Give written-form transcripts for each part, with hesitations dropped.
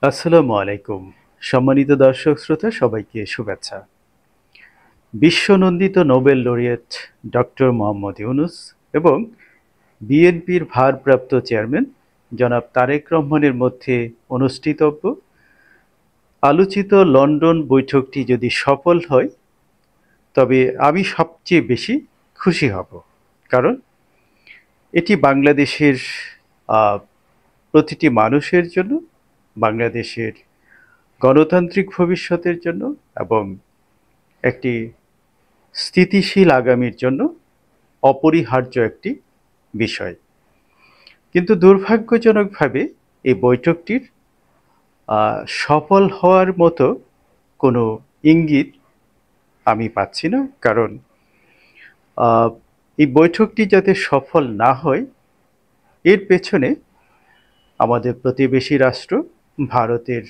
আসসালামু আলাইকুম। সম্মানিত দর্শক শ্রোতা সবাইকে শুভেচ্ছা। বিশ্বনন্দিত Nobel laureate doctor Mohammad Yunus এবং বিএনপির ভারপ্রাপ্ত চেয়ারম্যান জনাব তারেক রহমানের মধ্যে অনুষ্ঠিতব্য আলোচিত লন্ডন বৈঠকটি যদি সফল হয়, তবে আমি সবচেয়ে বেশি খুশি হব। কারণ এটি বাংলাদেশের আ প্রতিটি মানুষের জন্য, বাংলাদেশের গণতান্ত্রিক ভবিষ্যতের জন্য এবং একটি স্থিতিশীল আগামীর জন্য অপরিহার্য একটি বিষয়। কিন্তু দুর্ভাগ্যজনকভাবে এই বৈঠকটির সফল হওয়ার মতো কোনো ইঙ্গিত আমি পাচ্ছি না। কারণ এই বৈঠকটি যাতে সফল না হয়, এর পেছনে আমাদের প্রতিবেশী রাষ্ট্র ভারতের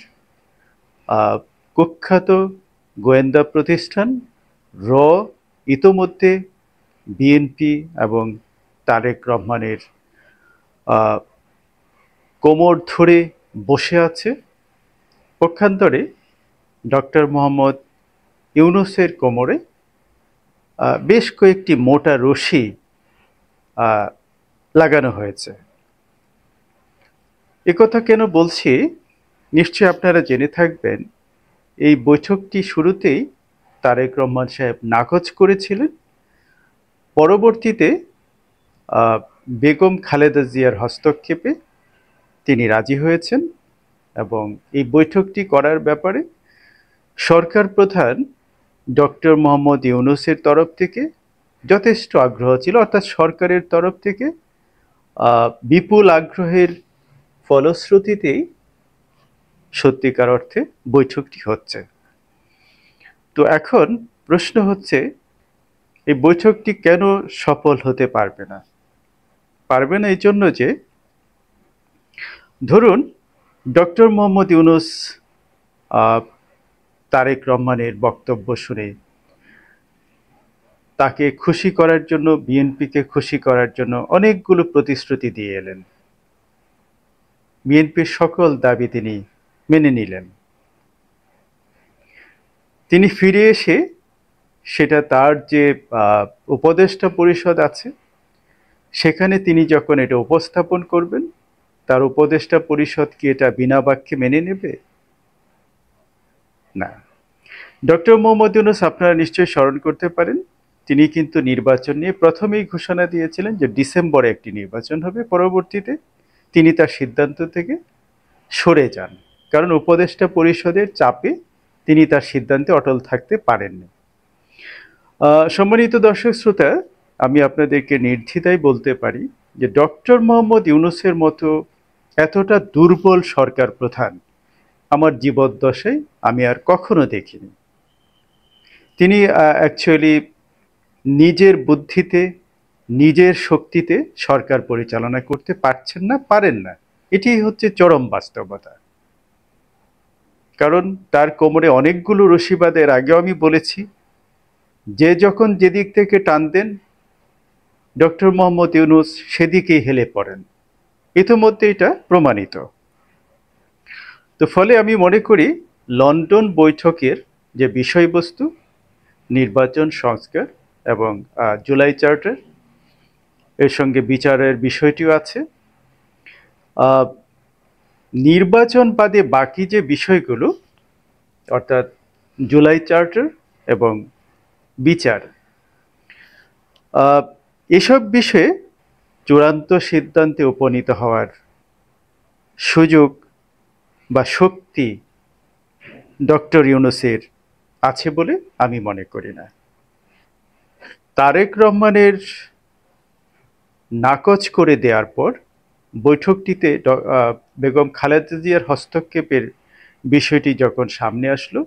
কুখ্যাত গোয়েন্দা প্রতিষ্ঠান র ইতোমধ্যে বিএনপি এবং তারেক রহমানের কোমর ধরে বসে আছে। পক্ষান্তরে ডক্টর মোহাম্মদ ইউনূসের কোমরে বেশ কয়েকটি মোটা রশি লাগানো হয়েছে। একথা কেন বলছি, নিশ্চয়ই আপনারা জেনে থাকবেন, এই বৈঠকটি শুরুতেই তারেক রহমান সাহেব নাকচ করেছিলেন। পরবর্তীতে বেগম খালেদা জিয়ার হস্তক্ষেপে তিনি রাজি হয়েছেন এবং এই বৈঠকটি করার ব্যাপারে সরকার প্রধান ডক্টর মোহাম্মদ ইউনূসের তরফ থেকে যথেষ্ট আগ্রহ ছিল, অর্থাৎ সরকারের তরফ থেকে বিপুল আগ্রহের ফলশ্রুতিতেই সত্যিকার অর্থে বৈঠকটি হচ্ছে। তো এখন প্রশ্ন হচ্ছে, এই বৈঠকটি কেন সফল হতে পারবে না? পারবে না এই জন্য যে, ধরুন ডক্টর মোহাম্মদ ইউনূস তারেক রহমানের বক্তব্য শুনে তাকে খুশি করার জন্য, বিএনপিকে খুশি করার জন্য অনেকগুলো প্রতিশ্রুতি দিয়ে এলেন। বিএনপির সকল দাবি তিনি মেনে নিলেন। তিনি ফিরে এসে সেটা তার যে উপদেষ্টা পরিষদ আছে, সেখানে তিনি যখন এটা উপস্থাপন করবেন, তার উপদেষ্টা পরিষদ কি এটা বিনা বাক্যে মেনে নেবে? না। ডক্টর মোহাম্মদ ইউনূস, আপনারা নিশ্চয়ই স্মরণ করতে পারেন, তিনি কিন্তু নির্বাচন নিয়ে প্রথমেই ঘোষণা দিয়েছিলেন যে ডিসেম্বরে একটি নির্বাচন হবে। পরবর্তীতে তিনি তার সিদ্ধান্ত থেকে সরে যান, কারণ উপদেষ্টা পরিষদের চাপে তিনি তার সিদ্ধান্তে অটল থাকতে পারেননি। সম্মানিত দর্শক শ্রোতা, আমি আপনাদেরকে নির্দ্বিধায় বলতে পারি যে ডক্টর মোহাম্মদ ইউনূসের মতো এতটা দুর্বল সরকার প্রধান আমার জীবদ্দশায় আমি আর কখনো দেখিনি। তিনি অ্যাকচুয়ালি নিজের বুদ্ধিতে, নিজের শক্তিতে সরকার পরিচালনা করতে পারছেন না, পারেন না। এটি হচ্ছে চরম বাস্তবতা। কারণ তার কোমরে অনেকগুলো রশি বাঁধা, এর আগেও আমি বলেছি, যে যখন যেদিক থেকে টান দেন ডক্টর মোহাম্মদ ইউনূস সেদিকেই হেলে পড়েন। ইতিমধ্যে এটা প্রমাণিত। তো ফলে আমি মনে করি লন্ডন বৈঠকের যে বিষয়বস্তু, নির্বাচন সংস্কার এবং জুলাই চার্টার, এর সঙ্গে বিচারের বিষয়টিও আছে। নির্বাচন বাদে বাকি যে বিষয়গুলো, অর্থাৎ জুলাই চার্টার এবং বিচার, এসব বিষয়ে চূড়ান্ত সিদ্ধান্তে উপনীত হওয়ার সুযোগ বা শক্তি ডক্টর ইউনূসের আছে বলে আমি মনে করি না। তারেক রহমানের নাকচ করে দেওয়ার পর বৈঠকটিতে বেগম খালেদা জিয়ার হস্তক্ষেপের বিষয়টি যখন সামনে আসলো,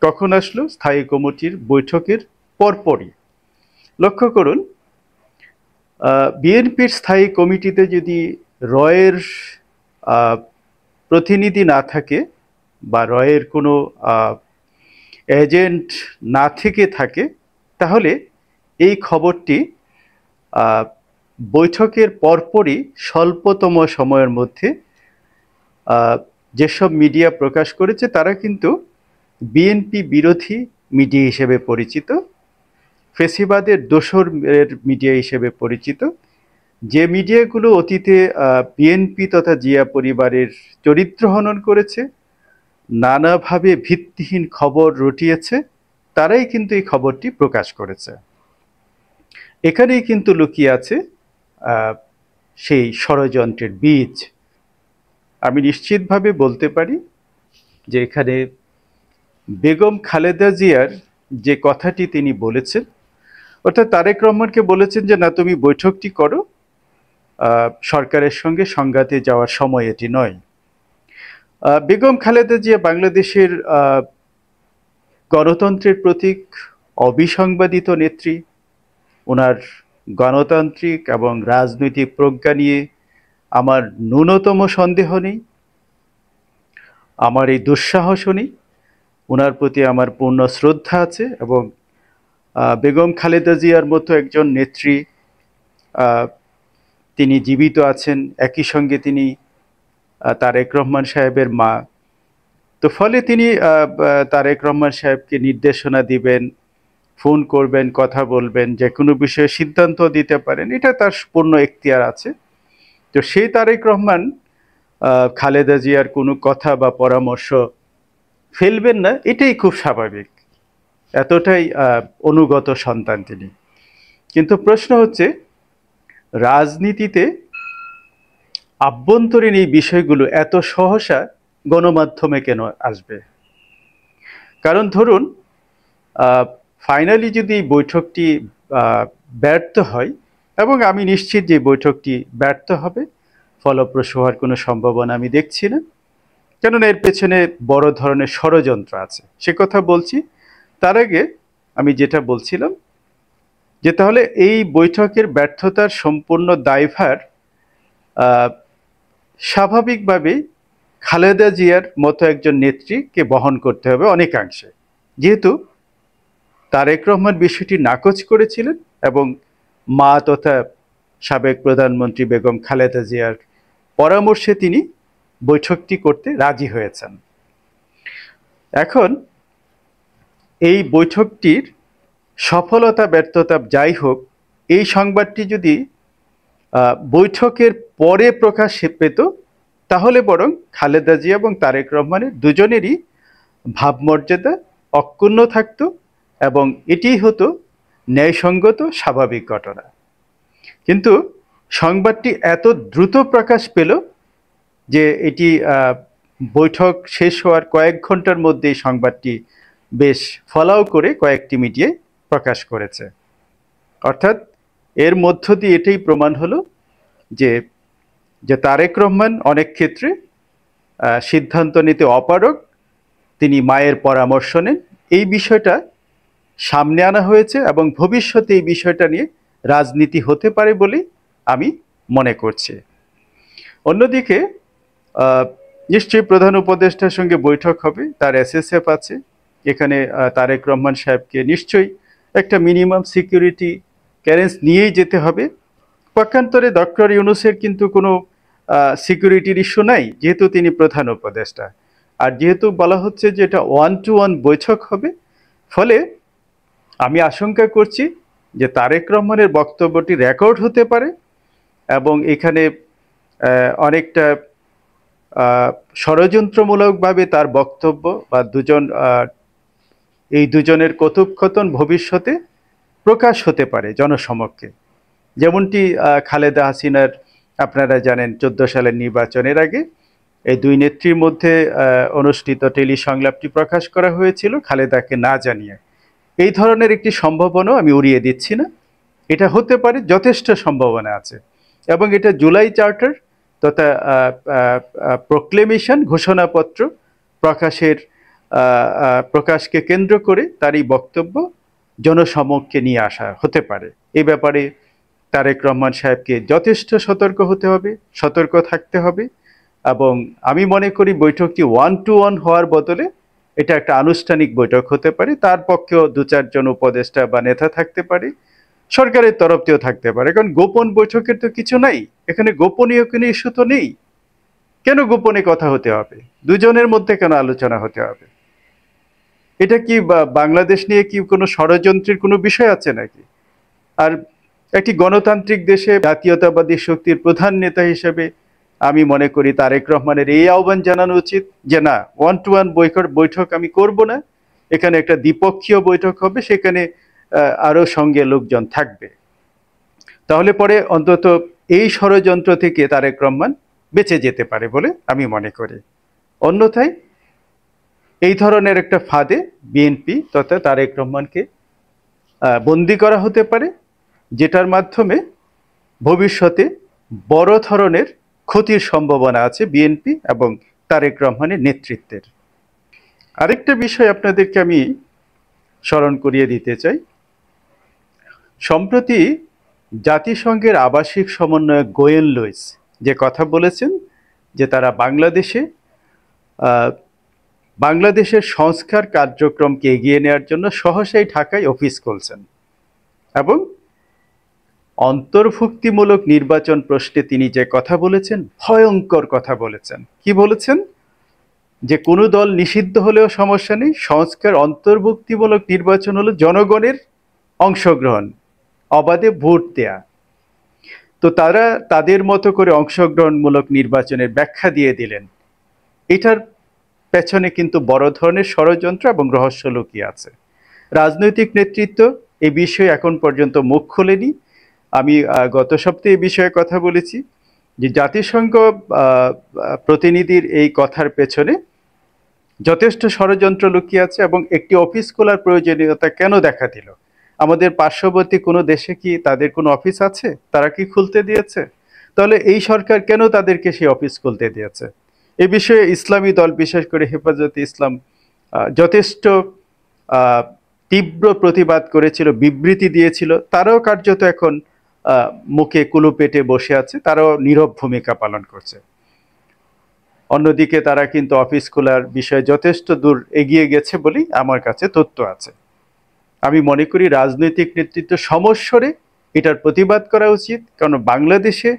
কখন আসলো? স্থায়ী কমিটির বৈঠকের পরপরই। লক্ষ্য করুন, বিএনপির স্থায়ী কমিটিতে যদি রয়ের প্রতিনিধি না থাকে বা রয়ের কোনো এজেন্ট না থেকে থাকে, তাহলে এই খবরটি বৈঠকের পরপরই স্বল্পতম সময়ের মধ্যে যেসব মিডিয়া প্রকাশ করেছে তারা কিন্তু বিএনপি বিরোধী মিডিয়া হিসেবে পরিচিত, ফেসিবাদের দোসর মিডিয়া হিসেবে পরিচিত, যে মিডিয়াগুলো অতীতে বিএনপি তথা জিয়া পরিবারের চরিত্র হনন করেছে, নানাভাবে ভিত্তিহীন খবর রটিয়েছে, তারাই কিন্তু এই খবরটি প্রকাশ করেছে। এখানেই কিন্তু লুকিয়ে আছে সেই ষড়যন্ত্রের বীজ। আমি নিশ্চিতভাবে বলতে পারি যে এখানে বেগম খালেদা জিয়ার যে কথাটি তিনি বলেছেন, অর্থাৎ তারেক রহমানকে বলেছেন যে না, তুমি বৈঠকটি করো, সরকারের সঙ্গে সংঘাতে যাওয়ার সময় এটি নয়। বেগম খালেদা জিয়া বাংলাদেশের গণতন্ত্রের প্রতীক, অবিসংবাদিত নেত্রী। ওনার গণতান্ত্রিক এবং রাজনৈতিক প্রজ্ঞা নিয়ে আমার ন্যূনতম সন্দেহ নেই, আমার এই দুঃসাহসও নেই। ওনার প্রতি আমার পূর্ণ শ্রদ্ধা আছে এবং বেগম খালেদা জিয়ার মতো একজন নেত্রী তিনি জীবিত আছেন, একই সঙ্গে তিনি তারেক রহমান সাহেবের মা। তো ফলে তিনি তারেক রহমান সাহেবকে নির্দেশনা দিবেন, ফোন করবেন, কথা বলবেন, যে কোনো বিষয়ে সিদ্ধান্ত দিতে পারেন, এটা তার পূর্ণ এখতিয়ার আছে। তো সেই তারেক রহমান খালেদা জিয়ার কোনো কথা বা পরামর্শ ফেলবেন না, এটাই খুব স্বাভাবিক, এতটাই অনুগত সন্তান তিনি। কিন্তু প্রশ্ন হচ্ছে, রাজনীতিতে আভ্যন্তরীণ এই বিষয়গুলো এত সহসা গণমাধ্যমে কেন আসবে? কারণ ধরুন ফাইনালি যদি এই বৈঠকটি ব্যর্থ হয়, এবং আমি নিশ্চিত যে বৈঠকটি ব্যর্থ হবে, ফলপ্রসূ হওয়ার কোনো সম্ভাবনা আমি দেখছি না, কেননা এর পেছনে বড় ধরনের ষড়যন্ত্র আছে, সে কথা বলছি। তার আগে আমি যেটা বলছিলাম যে তাহলে এই বৈঠকের ব্যর্থতার সম্পূর্ণ দায়ভার স্বাভাবিকভাবেই খালেদা জিয়ার মতো একজন নেত্রীকে বহন করতে হবে অনেকাংশে, যেহেতু তারেক রহমান বিষয়টি নাকচ করেছিলেন এবং মা তথা সাবেক প্রধানমন্ত্রী বেগম খালেদা জিয়ার পরামর্শে তিনি বৈঠকটি করতে রাজি হয়েছেন। এখন এই বৈঠকটির সফলতা ব্যর্থতা যাই হোক, এই সংবাদটি যদি বৈঠকের পরে প্রকাশ পেত, তাহলে বরং খালেদা জিয়া এবং তারেক রহমানের দুজনেরই ভাবমর্যাদা অক্ষুণ্ণ থাকত এবং এটিই হতো ন্যায়সঙ্গত স্বাভাবিক ঘটনা। কিন্তু সংবাদটি এত দ্রুত প্রকাশ পেল যে এটি বৈঠক শেষ হওয়ার কয়েক ঘন্টার মধ্যে সংবাদটি বেশ ফলাও করে কয়েকটি মিডিয়ায় প্রকাশ করেছে। অর্থাৎ এর মধ্য দিয়ে এটাই প্রমাণ হলো যে তারেক রহমান অনেক ক্ষেত্রে সিদ্ধান্ত নিতে অপারগ, তিনি মায়ের পরামর্শ নেন, এই বিষয়টা সামনে আনা হয়েছে এবং ভবিষ্যতে এই বিষয়টা নিয়ে রাজনীতি হতে পারে বলে আমি মনে করছি। অন্যদিকে নিশ্চয়ই প্রধান উপদেষ্টার সঙ্গে বৈঠক হবে, তার এসএসএফ আছে, এখানে তারেক রহমান সাহেবকে নিশ্চয়ই একটা মিনিমাম সিকিউরিটি ক্লিয়ারেন্স নিয়েই যেতে হবে। পক্ষান্তরে ডক্টর ইউনূসের কিন্তু কোনো সিকিউরিটির ইস্যু নাই, যেহেতু তিনি প্রধান উপদেষ্টা, আর যেহেতু বলা হচ্ছে যে এটা 1-to-1 বৈঠক হবে, ফলে আমি আশঙ্কা করছি যে তারেক রহমানের বক্তব্যটি রেকর্ড হতে পারে এবং এখানে অনেকটা ষড়যন্ত্রমূলকভাবে তার বক্তব্য বা এই দুজনের কথোপকথন ভবিষ্যতে প্রকাশ হতে পারে জনসমক্ষে। যেমনটি খালেদা হাসিনার, আপনারা জানেন 14 সালের নির্বাচনের আগে এই দুই নেত্রীর মধ্যে অনুষ্ঠিত টেলি সংলাপটি প্রকাশ করা হয়েছিল খালেদাকে না জানিয়ে। এই ধরনের একটি সম্ভাবনাও আমি উড়িয়ে দিচ্ছি না, এটা হতে পারে, যথেষ্ট সম্ভাবনা আছে। এবং এটা জুলাই চার্টার তথা প্রোক্লেমেশন, ঘোষণাপত্র প্রকাশকে কেন্দ্র করে তার এই বক্তব্য জনসমক্ষে নিয়ে আসা হতে পারে। এই ব্যাপারে তারেক রহমান সাহেবকে যথেষ্ট সতর্ক হতে হবে, সতর্ক থাকতে হবে। এবং আমি মনে করি বৈঠকটি 1-to-1 হওয়ার বদলে এটা একটা আনুষ্ঠানিক বৈঠক হতে পারে, তার পক্ষেও 2-4 জন উপদেষ্টা বা নেতা থাকতে পারে, সরকারের তরফ থেকেও থাকতে পারে, কারণ গোপন বৈঠকের তো কিছু নাই, এখানে গোপনীয় কোনো ইস্যু তো নেই। কেন গোপনে কথা হতে হবে? দুজনের মধ্যে কেন আলোচনা হতে হবে? এটা কি বাংলাদেশ নিয়ে কি কোনো ষড়যন্ত্রের কোনো বিষয় আছে নাকি? আর একটি গণতান্ত্রিক দেশে জাতীয়তাবাদী শক্তির প্রধান নেতা হিসেবে আমি মনে করি তারেক রহমানের এই আহ্বান জানানো উচিত যে না, ওয়ান টু ওয়ান বৈঠক আমি করব না, এখানে একটা দ্বিপক্ষীয় বৈঠক হবে, সেখানে আরো সঙ্গে লোকজন থাকবে। তাহলে পরে অন্তত এই ষড়যন্ত্র থেকে তারেক রহমান বেঁচে যেতে পারে বলে আমি মনে করি। অন্যথায় এই ধরনের একটা ফাঁদে বিএনপি তথা তারেক রহমানকে বন্দী করা হতে পারে, যেটার মাধ্যমে ভবিষ্যতে বড় ধরনের ক্ষতির সম্ভাবনা আছে বিএনপি এবং তারেক রহমানের নেতৃত্বের। আরেকটা বিষয় আপনাদেরকে আমি স্মরণ করিয়ে দিতে চাই। সম্প্রতি জাতিসংঘের আবাসিক সমন্বয়ক গোয়েন লুইস যে কথা বলেছেন যে তারা বাংলাদেশের সংস্কার কার্যক্রমকে এগিয়ে নেওয়ার জন্য সহসাই ঢাকায় অফিস খুলছেন এবং অন্তর্ভুক্তিমূলক নির্বাচন প্রশ্নে তিনি যে কথা বলেছেন, ভয়ঙ্কর কথা বলেছেন। কি বলেছেন? যে কোনো দল নিষিদ্ধ হলেও সমস্যা নেই, সংস্কার অন্তর্ভুক্তিমূলক নির্বাচন হলো জনগণের অংশগ্রহণ, অবাধে ভোট দেয়া। তো তারা তাদের মতো করে অংশগ্রহণমূলক নির্বাচনের ব্যাখ্যা দিয়ে দিলেন। এটার পেছনে কিন্তু বড় ধরনের ষড়যন্ত্র এবং রহস্য লুকিয়ে আছে। রাজনৈতিক নেতৃত্ব এ বিষয়ে এখন পর্যন্ত মুখ খোলেনি। আমি গত সপ্তাহে এই বিষয়ে কথা বলেছি যে জাতিসংঘ প্রতিনিধির এই কথার পেছনে যথেষ্ট ষড়যন্ত্র লুকিয়ে আছে এবং একটি অফিস খোলার প্রয়োজনীয়তা কেন দেখা দিল? আমাদের পার্শ্ববর্তী কোনো দেশে কি তাদের কোনো অফিস আছে? তারা কি খুলতে দিয়েছে? তাহলে এই সরকার কেন তাদেরকে সেই অফিস খুলতে দিয়েছে? এ বিষয়ে ইসলামী দল, বিশেষ করে হেফাজতে ইসলাম, যথেষ্ট তীব্র প্রতিবাদ করেছিল, বিবৃতি দিয়েছিল। তারাও কার্যত এখন মুখে কুলু পেটে বসে আছে, তারাও নীরব ভূমিকা পালন করছে। অন্যদিকে তারা কিন্তু অফিস খোলার বিষয়ে যথেষ্ট দূর এগিয়ে গেছে বলেই আমার কাছে তথ্য আছে। আমি মনে করি রাজনৈতিক নেতৃত্ব সমস্বরে এটার প্রতিবাদ করা উচিত, কারণ বাংলাদেশে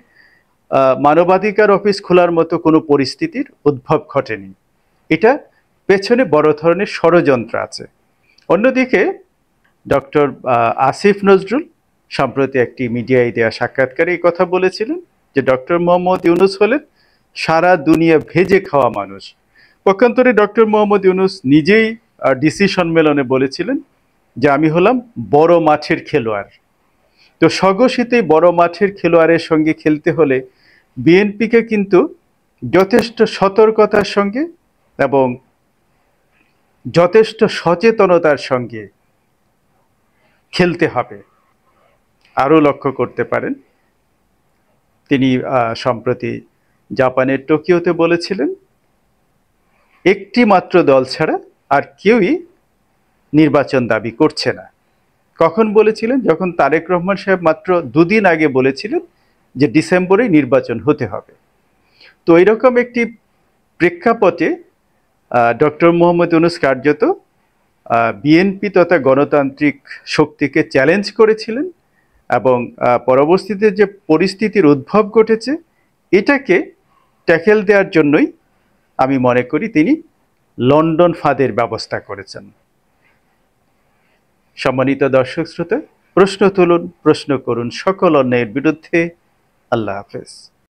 মানবাধিকার অফিস খোলার মতো কোনো পরিস্থিতির উদ্ভব ঘটেনি। এটা পেছনে বড় ধরনের ষড়যন্ত্র আছে। অন্যদিকে ডক্টর আসিফ নজরুল সম্প্রতি একটি মিডিয়ায় দেওয়া সাক্ষাৎকারে এই কথা বলেছিলেন যে ডক্টর মোহাম্মদ ইউনূস হলেন সারা দুনিয়া ভেজে খাওয়া মানুষ। পক্ষান্তরে ডক্টর মোহাম্মদ ইউনূস নিজেই ডিসি সম্মেলনে বলেছিলেন যে আমি হলাম বড় মাঠের খেলোয়াড়। তো স্বঘোষিতই বড় মাঠের খেলোয়াড়ের সঙ্গে খেলতে হলে বিএনপিকে কিন্তু যথেষ্ট সতর্কতার সঙ্গে এবং যথেষ্ট সচেতনতার সঙ্গে খেলতে হবে। আরও লক্ষ্য করতে পারেন তিনি সম্প্রতি জাপানের টোকিওতে বলেছিলেন একটি মাত্র দল ছাড়া আর কেউই নির্বাচন দাবি করছে না। কখন বলেছিলেন? যখন তারেক রহমান সাহেব মাত্র দুদিন আগে বলেছিলেন যে ডিসেম্বরে নির্বাচন হতে হবে। তো এরকম একটি প্রেক্ষাপটে ডক্টর মোহাম্মদ ইউনূস কার্যত বিএনপি তথা গণতান্ত্রিক শক্তিকে চ্যালেঞ্জ করেছিলেন এবং পরবর্তীতে যে পরিস্থিতির উদ্ভব ঘটেছে এটাকে ট্যাকেল দেওয়ার জন্যই আমি মনে করি তিনি লন্ডন ফাঁদের ব্যবস্থা করেছেন। সম্মানিত দর্শক শ্রোতা, প্রশ্ন তুলুন, প্রশ্ন করুন সকল অন্যায়ের বিরুদ্ধে। আল্লাহ হাফেজ।